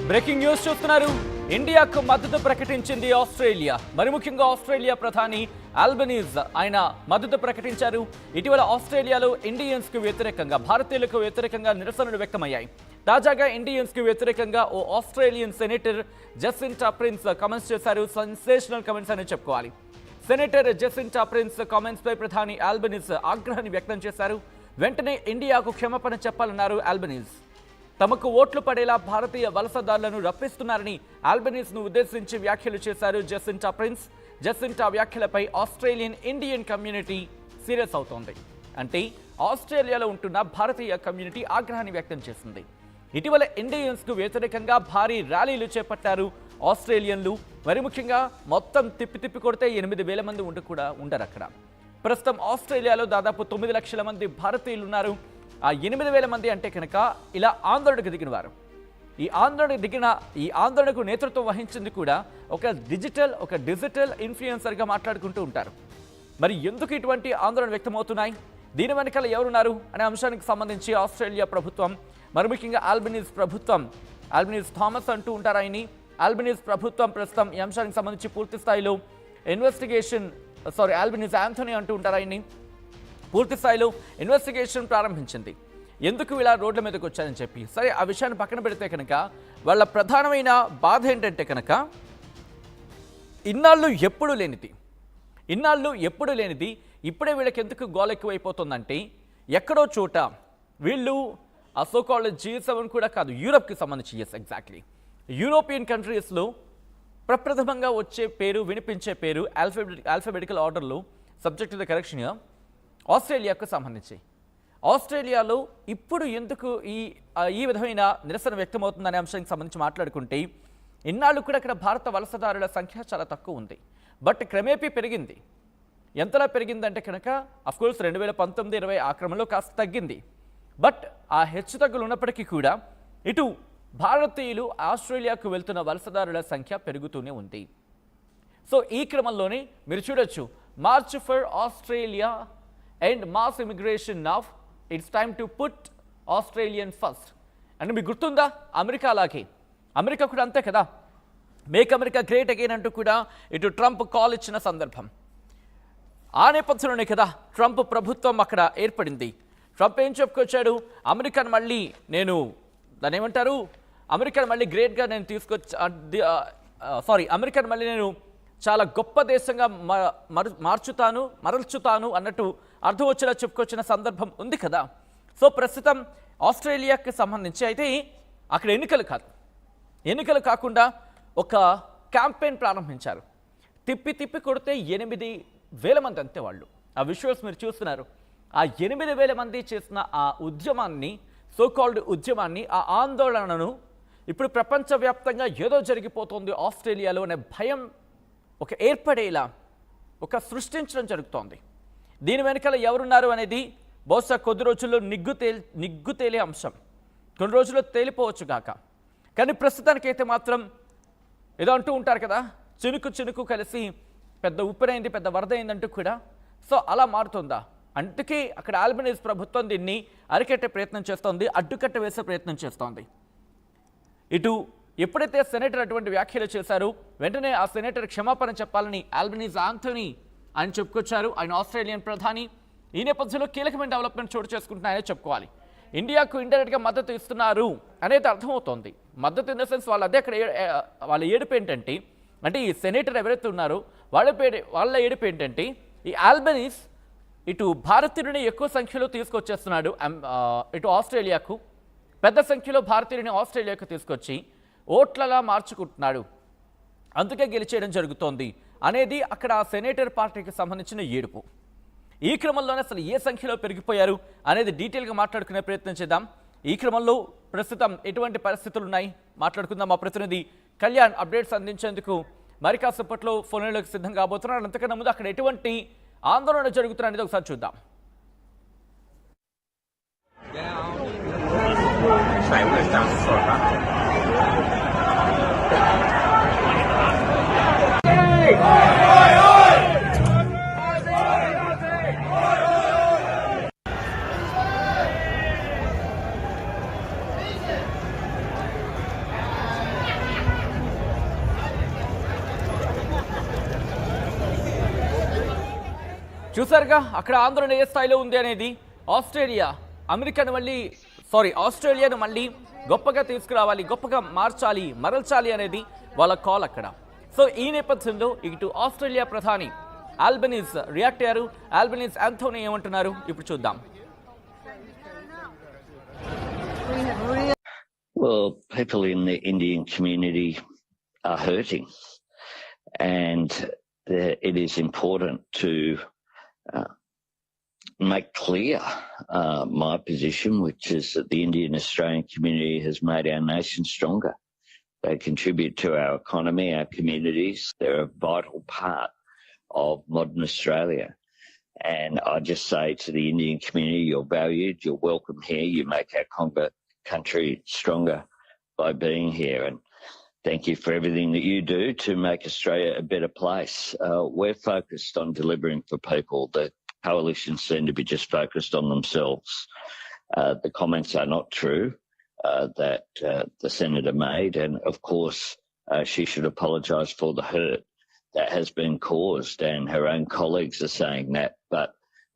Breaking news చూస్తున్నారు. ఇండియాకు మద్దతు ప్రకటించింది ఆస్ట్రేలియా. మరి ముఖ్యంగా ఆస్ట్రేలియా ప్రధాని ఆల్బనీజ్ ఆయన మద్దతు ప్రకటించారు. ఇటీవల ఆస్ట్రేలియాలో ఇండియన్స్ కు వ్యతిరేకంగా, భారతీయులకు వ్యతిరేకంగా నిరసనలు వ్యక్తమయ్యాయి. తాజాగా ఇండియన్స్ కు వ్యతిరేకంగా ఓ ఆస్ట్రేలియన్ సెనేటర్ జెసింటా ప్రిన్స్ కామెంట్స్ చేశారు. సెన్సేషనల్ కామెంట్స్ అని చెప్పుకోవాలి. సెనేటర్ జెసింటా ప్రిన్స్ కామెంట్స్ పై ప్రధాని ఆల్బనీజ్ ఆగ్రహాన్ని వ్యక్తం చేశారు. వెంటనే ఇండియాకు క్షమాపణ చెప్పాలన్నారు ఆల్బనీజ్. తమకు ఓట్లు పడేలా భారతీయ వలసదారులను రప్పిస్తున్నారని ఆల్బనీజ్ ను ఉద్దేశించి వ్యాఖ్యలు చేశారు జెసింటా ప్రిన్స్. జెసింటా వ్యాఖ్యలపై ఆస్ట్రేలియన్ ఇండియన్ కమ్యూనిటీ సీరియస్ అవుతోంది. అంటే ఆస్ట్రేలియాలో ఉంటున్న భారతీయ కమ్యూనిటీ ఆగ్రహాన్ని వ్యక్తం చేసింది. ఇటీవల ఇండియన్స్ కు వ్యతిరేకంగా భారీ ర్యాలీలు చేపట్టారు ఆస్ట్రేలియన్లు. మరి ముఖ్యంగా మొత్తం తిప్పి కొడితే 8,000 మంది ఉండరు అక్కడ. ప్రస్తుతం ఆస్ట్రేలియాలో దాదాపు 9 లక్షల మంది భారతీయులు ఉన్నారు. ఆ 8,000 మంది అంటే కనుక ఇలా ఆందోళనకు దిగిన వారు. ఈ ఆందోళనకు నేతృత్వం వహించింది కూడా ఒక డిజిటల్ ఇన్ఫ్లుయెన్సర్గా మాట్లాడుకుంటూ ఉంటారు. మరి ఎందుకు ఇటువంటి ఆందోళన వ్యక్తమవుతున్నాయి, దీని వెనకాల ఎవరున్నారు అనే అంశానికి సంబంధించి ఆస్ట్రేలియా ప్రభుత్వం, మరి ముఖ్యంగా ఆల్బనీజ్ థామస్ అంటూ ఉంటారు ఆయన్ని. ఆల్బనీజ్ ప్రభుత్వం ప్రస్తుతం ఈ అంశానికి సంబంధించి పూర్తి స్థాయిలో ఆల్బనీజ్ యాంథనీ అంటూ ఉంటారు ఆయన్ని. పూర్తి స్థాయిలో ఇన్వెస్టిగేషన్ ప్రారంభించింది. ఎందుకు ఇలా రోడ్ల మీదకి వచ్చారని చెప్పి. సరే, ఆ విషయాన్ని పక్కన పెడితే కనుక వాళ్ళ ప్రధానమైన బాధ ఏంటంటే కనుక ఇన్నాళ్ళు ఎప్పుడు లేనిది ఇప్పుడే వీళ్ళకి ఎందుకు గోల ఎక్కువైపోతుందంటే, ఎక్కడో చోట వీళ్ళు ఆ సోకాల్డ్ G7 కూడా కాదు, యూరప్కి సంబంధించి, ఎగ్జాక్ట్లీ యూరోపియన్ కంట్రీస్లో ప్రప్రథమంగా వచ్చే పేరు, వినిపించే పేరు ఆల్ఫాబెటికల్ ఆర్డర్లో, సబ్జెక్ట్ టు ద కరెక్షన్, ఆస్ట్రేలియాకు సంబంధించి. ఆస్ట్రేలియాలో ఇప్పుడు ఎందుకు ఈ విధమైన నిరసన వ్యక్తమవుతుందనే అంశానికి సంబంధించి మాట్లాడుకుంటే, ఇన్నాళ్ళు కూడా అక్కడ భారత వలసదారుల సంఖ్య చాలా తక్కువ ఉంది. బట్ క్రమేపీ పెరిగింది. ఎంతలా పెరిగిందంటే కనుక అఫ్కోర్స్ 2019-20 ఆ క్రమంలో కాస్త తగ్గింది. బట్ ఆ హెచ్చు తగ్గులు ఉన్నప్పటికీ కూడా ఇటు భారతీయులు ఆస్ట్రేలియాకు వెళ్తున్న వలసదారుల సంఖ్య పెరుగుతూనే ఉంది. సో ఈ క్రమంలోనే మీరు చూడొచ్చు, March for Australia and mass immigration now, it's time to put Australian first. అంటే మీకు గుర్తుందా, అమెరికా కూడా అంతే కదా, మేక్ అమెరికా గ్రేట్ అగైన్ అంటూ కూడా ఇటు ట్రంప్ కాల్ ఇచ్చిన సందర్భం. ఆ నేపథ్యంలోనే కదా ట్రంప్ ప్రభుత్వం అక్కడ ఏర్పడింది. ట్రంప్ ఏం చెప్పుకొచ్చాడు, అమెరికాను మళ్ళీ గ్రేట్గా నేను అమెరికాను మళ్ళీ నేను చాలా గొప్ప దేశంగా మరల్చుతాను అన్నట్టు అర్థం వచ్చేలా చెప్పుకొచ్చిన సందర్భం ఉంది కదా. సో ప్రస్తుతం ఆస్ట్రేలియాకి సంబంధించి అయితే అక్కడ ఎన్నికలు కాకుండా ఒక క్యాంపెయిన్ ప్రారంభించారు. తిప్పి కొడితే 8,000 మంది అంతే వాళ్ళు. ఆ విజువల్స్ మీరు చూస్తున్నారు. ఆ 8,000 మంది చేసిన ఆ ఉద్యమాన్ని, సోకాల్డ్ ఉద్యమాన్ని, ఆ ఆందోళనను ఇప్పుడు ప్రపంచవ్యాప్తంగా ఏదో జరిగిపోతుంది ఆస్ట్రేలియాలో అనే భయం ఒక ఏర్పడేలా సృష్టించడం జరుగుతోంది. దీని వెనకాల ఎవరున్నారు అనేది బహుశా కొద్ది రోజుల్లో నిగ్గు తేలే అంశం. కొన్ని రోజుల్లో తేలిపోవచ్చు కాక. కానీ ప్రస్తుతానికైతే మాత్రం ఏదో అంటూ ఉంటారు కదా, చినుకు కలిసి పెద్ద ఉప్పెనైంది, పెద్ద వరద అయిందంటూ కూడా. సో అలా మారుతుందా? అందుకే అక్కడ ఆల్బనీజ్ ప్రభుత్వం దీన్ని అరికట్టే ప్రయత్నం చేస్తోంది, అడ్డుకట్ట వేసే ప్రయత్నం చేస్తోంది. ఇటు ఎప్పుడైతే సెనేటర్ అటువంటి వ్యాఖ్యలు చేశారో వెంటనే ఆ సెనేటర్ క్షమాపణ చెప్పాలని ఆల్బనీజ్ యాంథనీ ఆయన చెప్పుకొచ్చారు. ఆయన ఆస్ట్రేలియన్ ప్రధాని. ఈ నేపథ్యంలో కీలకమైన డెవలప్మెంట్ చోటు చేసుకుంటున్నాయని చెప్పుకోవాలి. ఇండియాకు ఇండైరెక్ట్గా మద్దతు ఇస్తున్నారు అనేది అర్థమవుతోంది. మద్దతు ఇన్ ద సెన్స్ వాళ్ళ ఏడుపు ఏంటంటే, అంటే ఈ సెనేటర్ ఎవరైతే ఉన్నారో వాళ్ళ ఏడుపు ఏంటంటే, ఈ ఆల్బనీస్ ఇటు భారతీయుడిని ఎక్కువ సంఖ్యలో తీసుకొచ్చేస్తున్నాడు ఇటు ఆస్ట్రేలియాకు, పెద్ద సంఖ్యలో భారతీయుడిని ఆస్ట్రేలియాకు తీసుకొచ్చి ఓట్లలా మార్చుకుంటున్నాడు, అందుకే గెలిచేయడం జరుగుతోంది అనేది అక్కడ సెనేటర్ పార్టీకి సంబంధించిన ఏడుపు. ఈ క్రమంలోనే అసలు ఏ సంఖ్యలో పెరిగిపోయారు అనేది డీటెయిల్గా మాట్లాడుకునే ప్రయత్నం చేద్దాం. ఈ క్రమంలో ప్రస్తుతం ఎటువంటి పరిస్థితులు ఉన్నాయి మాట్లాడుకుందాం. మా ప్రతినిధి కళ్యాణ్ అప్డేట్స్ అందించేందుకు మరి కాసేపట్లో ఫోన్లోకి సిద్ధం కాబోతున్నారు. అంతకన్నా ముందు అక్కడ ఎటువంటి ఆందోళన జరుగుతున్నా అనేది ఒకసారి చూద్దాం. చూసారుగా అక్కడ ఆందోళన ఏ స్థాయిలో ఉంది అనేది. ఆస్ట్రేలియాను మళ్ళీ గొప్పగా తీసుకురావాలి, గొప్పగా మార్చాలి, మరల్చాలి అనేది వాళ్ళ కాల్ అక్కడ. సో ఈ నేపథ్యంలో ఇటు ఆస్ట్రేలియా ప్రధాని ఆల్బనీస్ రియాక్ట్ అయ్యారు. ఆల్బనీస్ యాంథోనీ ఏమంటున్నారు ఇప్పుడు చూద్దాం. Well, people in the Indian community are hurting, and it is important to make clear my position, which is that the Indian Australian community has made our nation stronger. They contribute to our economy, our communities. They're a vital part of modern Australia. And I just say to the Indian community, you're valued, you're welcome here, you make our country stronger by being here. And thank you for everything that you do to make Australia a better place. We're focused on delivering for people. The coalition seem to be just focused on themselves. The comments are not true that the Senator made. And of course, she should apologise for the hurt that has been caused. And her own colleagues are saying that. But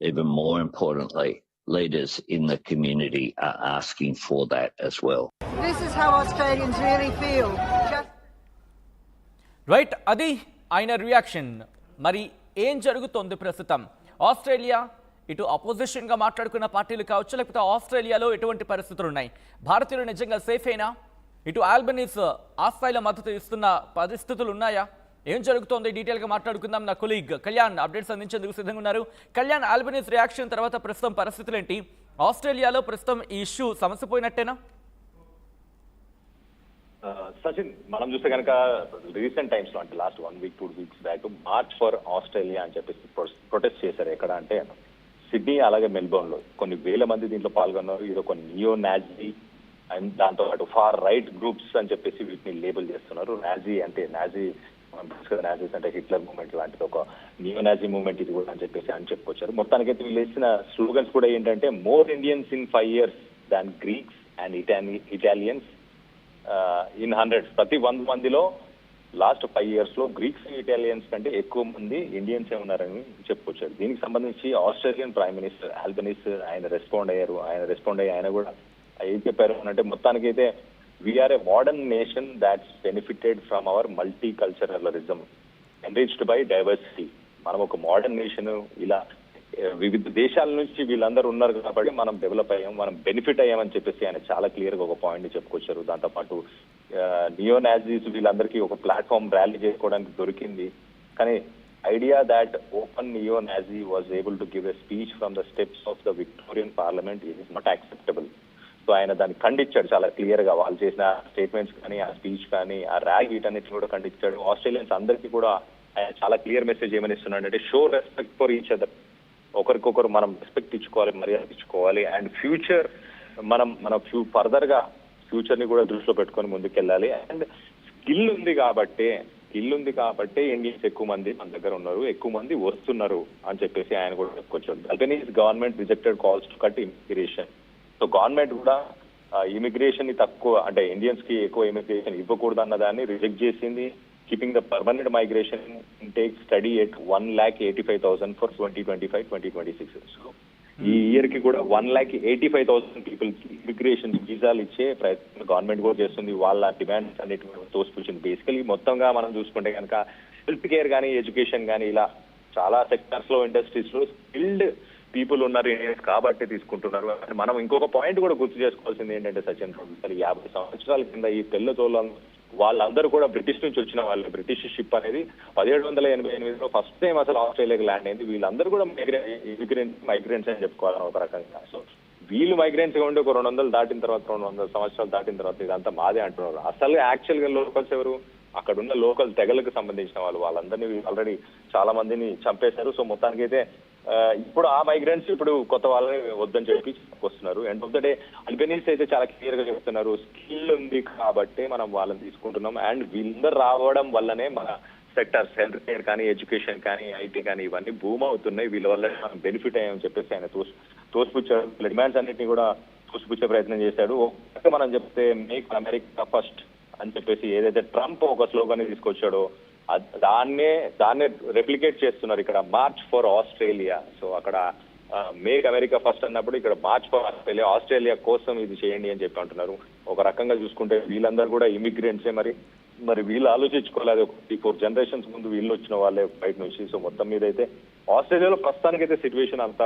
even more importantly, leaders in the community are asking for that as well. This is how Australians really feel. Right, అది ఆయన reaction. మరి ఏం జరుగుతోంది ప్రస్తుతం? Australia ఇటు అపోజిషన్గా మాట్లాడుకున్న పార్టీలు కావచ్చు, లేకపోతే ఆస్ట్రేలియాలో ఎటువంటి పరిస్థితులు ఉన్నాయి? భారతీయులు నిజంగా సేఫ్ అయినా? ఇటు ఆల్బనీస్ ఆ స్థాయిలో మద్దతు ఇస్తున్న పరిస్థితులు ఉన్నాయా? ఏం జరుగుతోంది డీటెయిల్గా మాట్లాడుకుందాం. నా కొలీగ్ కళ్యాణ్ అప్డేట్స్ అందించేందుకు సిద్ధంగా ఉన్నారు. కళ్యాణ్, ఆల్బనీస్ రియాక్షన్ తర్వాత ప్రస్తుతం పరిస్థితులు ఏంటి? ఆస్ట్రేలియాలో ప్రస్తుతం ఈ ఇష్యూ సమసిపోయినట్టేనా? సచిన్, మనం చూస్తే కనుక రీసెంట్ టైమ్స్ లో అంటే last 1 week 2 weeks back March for Australia అని చెప్పేసి ప్రొటెస్ట్ చేశారు. ఎక్కడ అంటే సిడ్నీ అలాగే మెల్బోర్న్ లో కొన్ని వేల మంది దీంట్లో పాల్గొన్నారు. ఇది ఒక నియో నాజీ అండ్ దాంతో పాటు ఫార్ రైట్ గ్రూప్స్ అని చెప్పేసి వీటిని లేబుల్ చేస్తున్నారు. నాజీస్ అంటే హిట్లర్ మూవ్మెంట్ లాంటిది ఒక నియో నాజీ మూవ్మెంట్ ఇది కూడా అని చెప్పేసి చెప్పుకొచ్చారు. మొత్తానికైతే వీళ్ళు వేసిన స్లోగన్స్ కూడా ఏంటంటే more Indians in 5 years than Greeks and Italians in 100. ప్రతి 100 మందిలో లాస్ట్ 5 years లో గ్రీక్స్ ఇటాలియన్స్ కంటే ఎక్కువ మంది ఇండియన్స్ ఉన్నారని చెప్పుకొచ్చారు. దీనికి సంబంధించి ఆస్ట్రేలియన్ ప్రైమ్ మినిస్టర్ ఆల్బనీస్ ఆయన రెస్పాండ్ అయ్యి ఆయన కూడా ఏం చెప్పారు అంటే మొత్తానికైతే we are a modern nation that's benefited from our multiculturalism enriched by diversity. మనం ఒక మోడర్న్ నేషన్, ఇలా వివిధ దేశాల నుంచి వీళ్ళందరూ ఉన్నారు కాబట్టి మనం డెవలప్ అయ్యాం, మనం బెనిఫిట్ అయ్యామని చెప్పేసి ఆయన చాలా క్లియర్ గా ఒక పాయింట్ ని చెప్పుకొచ్చారు. దాంతోపాటు నియో నాజీస్ వీళ్ళందరికీ ఒక ప్లాట్ఫామ్ ర్యాలీ చేసుకోవడానికి దొరికింది. కానీ idea that open neo Nazi was able to give a speech from the steps of the Victorian parliament is not acceptable. So ఆయన దాన్ని ఖండించాడు చాలా క్లియర్ గా. వాళ్ళు చేసిన స్టేట్మెంట్స్ కానీ, ఆ స్పీచ్ కానీ, ఆ ర్యాలీ వీటన్నిటిని కూడా ఖండించాడు. ఆస్ట్రేలియన్స్ అందరికీ కూడా ఆయన చాలా క్లియర్ మెసేజ్ ఏమని ఇస్తున్నాడు అంటే show respect for each other. ఒకరికొకరు మనం రెస్పెక్ట్ ఇచ్చుకోవాలి, మర్యాద ఇచ్చుకోవాలి. అండ్ ఫ్యూచర్ మన ఫర్దర్ గా ఫ్యూచర్ ని కూడా దృష్టిలో పెట్టుకొని ముందుకెళ్ళాలి. అండ్ స్కిల్ ఉంది కాబట్టి ఇండియన్స్ ఎక్కువ మంది మన దగ్గర ఉన్నారు, ఎక్కువ మంది వస్తున్నారు అని చెప్పేసి ఆయన కూడా చెప్పుకొచ్చారు. Albanese government rejected calls to cut immigration. So government కూడా ఇమిగ్రేషన్ ని తక్కువ అంటే ఇండియన్స్ కి ఎక్కువ ఇమిగ్రేషన్ ఇవ్వకూడదు అన్న దాన్ని రిజెక్ట్ చేసింది. keeping the permanent migration intake steady at 1,85,000 for 2025-2026. So, ఈ ఇయర్ కి కూడా 1,85,000 పీపుల్ కి ఇమిగ్రేషన్ వీసాలు ఇచ్చే ప్రయత్నం గవర్నమెంట్ కూడా చేస్తుంది. వాళ్ళ డిమాండ్స్ అన్నిటి తోసిపుచ్చింది. బేసికలీ మొత్తంగా మనం చూసుకుంటే కనుక హెల్త్ కేర్ కానీ, ఎడ్యుకేషన్ కానీ, ఇలా చాలా సెక్టర్స్ లో, ఇండస్ట్రీస్ లో స్కిల్డ్ పీపుల్ ఉన్నారు కాబట్టి తీసుకుంటున్నారు. మనం ఇంకొక పాయింట్ కూడా గుర్తు చేసుకోవాల్సింది ఏంటంటే సచిన్, 50 సంవత్సరాల కింద ఈ తెల్ల తోలం వాళ్ళందరూ కూడా బ్రిటిష్ నుంచి వచ్చిన వాళ్ళు. బ్రిటిష్ షిప్ అనేది 1788లో ఫస్ట్ టైం అసలు ఆస్ట్రేలియాకి ల్యాండ్ అయింది. వీళ్ళందరూ కూడా మైగ్రెంట్స్ అని చెప్పుకోవాలని ఒక రకంగా. సో వీళ్ళు మైగ్రెంట్స్ గా ఉండి ఒక 200 దాటిన తర్వాత, 200 సంవత్సరాలు దాటిన తర్వాత ఇదంతా మాదే అంటున్నారు. అసలు యాక్చువల్ గా లోకల్స్ ఎవరు? అక్కడున్న లోకల్ తెగలకు సంబంధించిన వాళ్ళందరినీ ఆల్రెడీ చాలా మందిని చంపేశారు. సో మొత్తానికి అయితే ఇప్పుడు ఆ మైగ్రెంట్స్ ఇప్పుడు కొత్త వాళ్ళని వద్దని చెప్పి వస్తున్నారు. End of the day Albanese అయితే చాలా క్లియర్ గా చెప్తున్నారు, స్కిల్ ఉంది కాబట్టి మనం వాళ్ళని తీసుకుంటున్నాం. అండ్ వీళ్ళందరూ రావడం వల్లనే మన సెక్టర్స్, హెల్త్ కేర్ కానీ, ఎడ్యుకేషన్ కానీ, ఐటీ కానీ ఇవన్నీ బూమ్ అవుతున్నాయి. వీళ్ళ వల్ల మనం బెనిఫిట్ అయ్యామని చెప్పేసి ఆయన తోసిపుచ్చాడు. డిమాండ్స్ అన్నింటినీ కూడా తోసిపుచ్చే ప్రయత్నం చేశాడు. మనం చెప్తే మేక్ అమెరికా ఫస్ట్ అని చెప్పేసి ఏదైతే ట్రంప్ ఒక స్లోగన్ తీసుకొచ్చాడో దాన్నే రెప్లికేట్ చేస్తున్నారు ఇక్కడ మార్చ్ ఫర్ ఆస్ట్రేలియా. సో అక్కడ మేక్ అమెరికా ఫస్ట్ అన్నప్పుడు ఇక్కడ మార్చ్ ఫర్ ఆస్ట్రేలియా కోసం ఇది చేయండి అని చెప్పి అంటున్నారు. ఒక రకంగా చూసుకుంటే వీళ్ళందరూ కూడా ఇమిగ్రెంట్సే, మరి వీళ్ళు ఆలోచించుకోలేదు. 4 జనరేషన్స్ ముందు వీళ్ళు వచ్చిన వాళ్ళే బయట నుంచి. సో మొత్తం మీద అయితే ఆస్ట్రేలియాలో ప్రస్తుతానికైతే సిచ్యువేషన్ అంత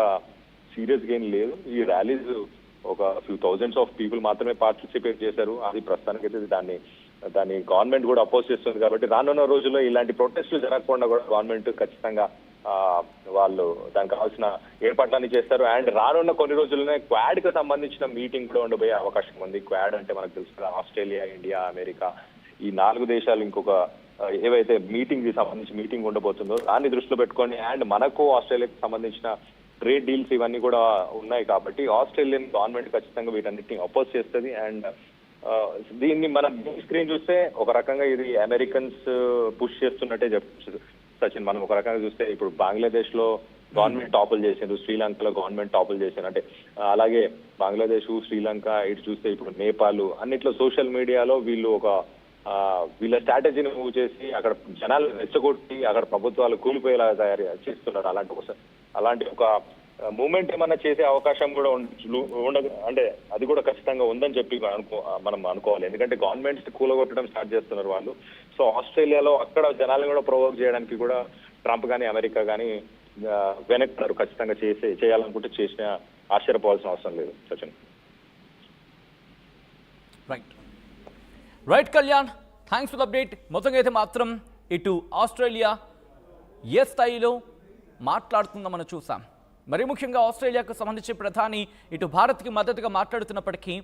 సీరియస్ గా ఏం లేదు. ఈ ర్యాలీస్ ఒక ఫ్యూ థౌజండ్స్ ఆఫ్ పీపుల్ మాత్రమే పార్టిసిపేట్ చేశారు. అది ప్రస్తుతానికైతే దాన్ని గవర్నమెంట్ కూడా అపోజ్ చేస్తుంది. కాబట్టి రానున్న రోజుల్లో ఇలాంటి ప్రొటెస్టులు జరగకుండా కూడా గవర్నమెంట్ ఖచ్చితంగా వాళ్ళు దానికి కావాల్సిన ఏర్పాట్లన్నీ చేస్తారు. అండ్ రానున్న కొన్ని రోజుల్లోనే క్వాడ్ కి సంబంధించిన మీటింగ్ కూడా ఉండబోయే అవకాశం ఉంది. క్వాడ్ అంటే మనకు తెలుసు కదా, ఆస్ట్రేలియా, ఇండియా, అమెరికా, ఈ 4 దేశాలు ఇంకొక ఏవైతే మీటింగ్ కి సంబంధించి మీటింగ్ ఉండబోతుందో దాన్ని దృష్టిలో పెట్టుకొని, అండ్ మనకు ఆస్ట్రేలియాకి సంబంధించిన ట్రేడ్ డీల్స్ ఇవన్నీ కూడా ఉన్నాయి. కాబట్టి ఆస్ట్రేలియన్ గవర్నమెంట్ ఖచ్చితంగా వీటన్నిటిని అపోజ్ చేస్తుంది. అండ్ దీన్ని మనం స్క్రీన్ చూస్తే ఒక రకంగా ఇది అమెరికన్స్ పుష్ చేస్తున్నట్టే చెప్పచ్చు సచిన్. మనం ఒక రకంగా చూస్తే ఇప్పుడు బంగ్లాదేశ్ లో గవర్నమెంట్ టాపులు చేసిండ్రు, శ్రీలంకలో గవర్నమెంట్ టాపులు చేసిండ్రు. అంటే అలాగే బంగ్లాదేశ్, శ్రీలంక, ఇటు చూస్తే ఇప్పుడు నేపాల్, అన్నిట్లో సోషల్ మీడియాలో వీళ్ళు వీళ్ళ స్ట్రాటజీని మూవ్ చేసి అక్కడ జనాలు రెచ్చగొట్టి అక్కడ ప్రభుత్వాలు కూలిపోయేలా తయారు చేస్తున్నారు. అలాంటి ఒక మూమెంట్ ఏమన్నా చేసే అవకాశం కూడా ఉండదు. అంటే అది కూడా ఖచ్చితంగా ఉందని చెప్పి మనం అనుకోవాలి. ఎందుకంటే గవర్నమెంట్స్ కూలగొట్టడం స్టార్ట్ చేస్తున్నారు వాళ్ళు. సో ఆస్ట్రేలియాలో అక్కడ జనాలను కూడా ప్రొవోక్ చేయడానికి కూడా ట్రంప్ కానీ అమెరికా కానీ వెనక్కి ఖచ్చితంగా చేయాలనుకుంటే చేసిన ఆశ్చర్యపోవాల్సిన అవసరం లేదు Sachin. Right Kalyan, thanks for the update. మొత్తంగా అయితే మాత్రం ఇటు ఆస్ట్రేలియా ఏ స్థాయిలో మాట్లాడుతుందో మనం చూసాం. మరి ముఖ్యంగా ఆస్ట్రేలియాకు సంబంధించి ప్రధాని ఇటు భారత్కి మద్దతుగా మాట్లాడుతున్నప్పటికీ